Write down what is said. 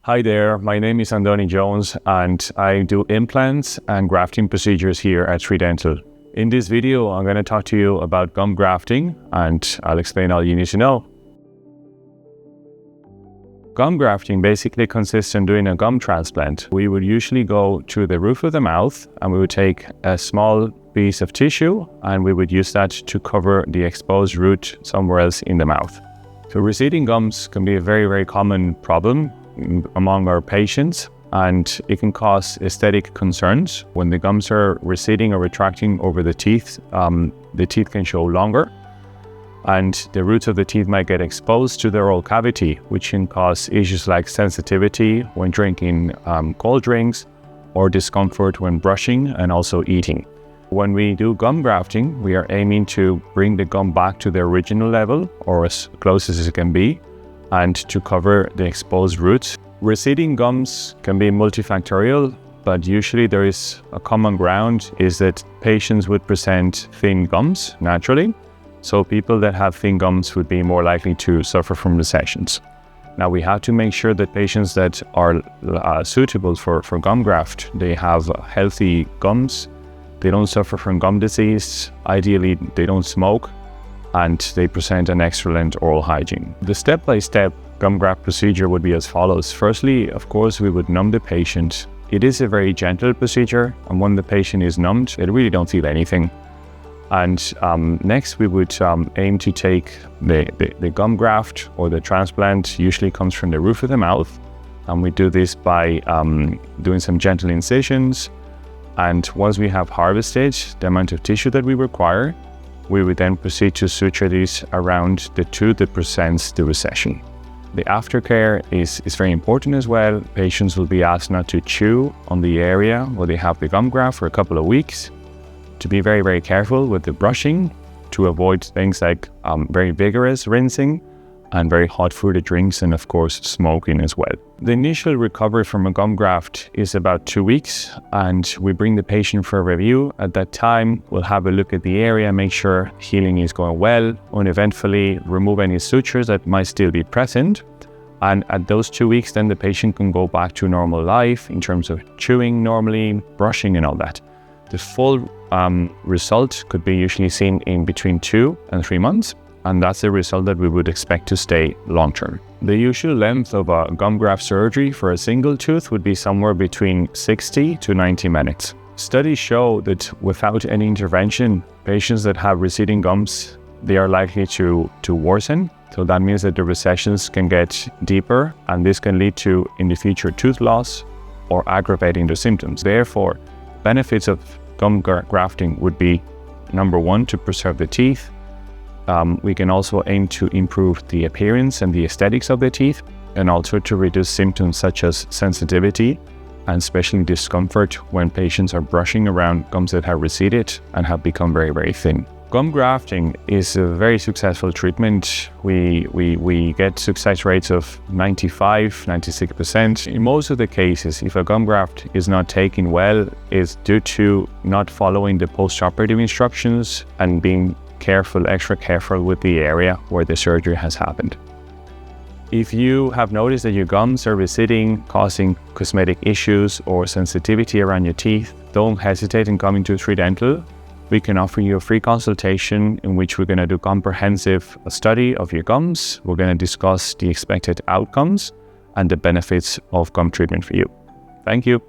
Hi there, my name is Andoni Jones and I do implants and grafting procedures here at Tree Dental. In this video, I'm going to talk to you about gum grafting and I'll explain all you need to know. Gum grafting basically consists in doing a gum transplant. We would usually go to the roof of the mouth and we would take a small piece of tissue and we would use that to cover the exposed root somewhere else in the mouth. So receding gums can be a very common problem among our patients, and it can cause aesthetic concerns. When the gums are receding or retracting over the teeth can show longer and the roots of the teeth might get exposed to the oral cavity, which can cause issues like sensitivity when drinking cold drinks or discomfort when brushing and also eating. When we do gum grafting, we are aiming to bring the gum back to the original level or as close as it can be, and to cover the exposed roots. Receding gums can be multifactorial, but usually there is a common ground is that patients would present thin gums naturally. So people that have thin gums would be more likely to suffer from recessions. Now we have to make sure that patients that are suitable for gum graft, they have healthy gums, they don't suffer from gum disease, ideally they don't smoke, and they present an excellent oral hygiene. The step-by-step gum graft procedure would be as follows. Firstly, of course, we would numb the patient. It is a very gentle procedure, and when the patient is numbed, they really don't feel anything. And next, we would aim to take the gum graft or the transplant, usually comes from the roof of the mouth, and we do this by doing some gentle incisions. And once we have harvested the amount of tissue that we require, we would then proceed to suture these around the tooth that presents the recession. The aftercare is very important as well. Patients will be asked not to chew on the area where they have the gum graft for a couple of weeks, to be very careful with the brushing, to avoid things like very vigorous rinsing and very hot food drinks, and of course smoking as well. The initial recovery from a gum graft is about 2 weeks, and we bring the patient for a review. At that time, we'll have a look at the area, make sure healing is going well, and eventually remove any sutures that might still be present. And at those 2 weeks, then the patient can go back to normal life in terms of chewing normally, brushing and all that. The full result could be usually seen in between 2 and 3 months. And that's a result that we would expect to stay long-term. The usual length of a gum graft surgery for a single tooth would be somewhere between 60 to 90 minutes. Studies show that without any intervention, patients that have receding gums, they are likely to worsen. So that means that the recessions can get deeper, and this can lead to, in the future, tooth loss or aggravating the symptoms. Therefore, benefits of gum grafting would be, number one, to preserve the teeth. We can also aim to improve the appearance and the aesthetics of the teeth, and also to reduce symptoms such as sensitivity and especially discomfort when patients are brushing around gums that have receded and have become very thin. Gum grafting is a very successful treatment. We get success rates of 95–96%. In most of the cases, if a gum graft is not taken well, it's due to not following the post-operative instructions and being extra careful with the area where the surgery has happened. If you have noticed that your gums are receding, causing cosmetic issues or sensitivity around your teeth, don't hesitate in coming to Tree Dental. We can offer you a free consultation in which we're going to do comprehensive study of your gums. We're going to discuss the expected outcomes and the benefits of gum treatment for you. Thank you.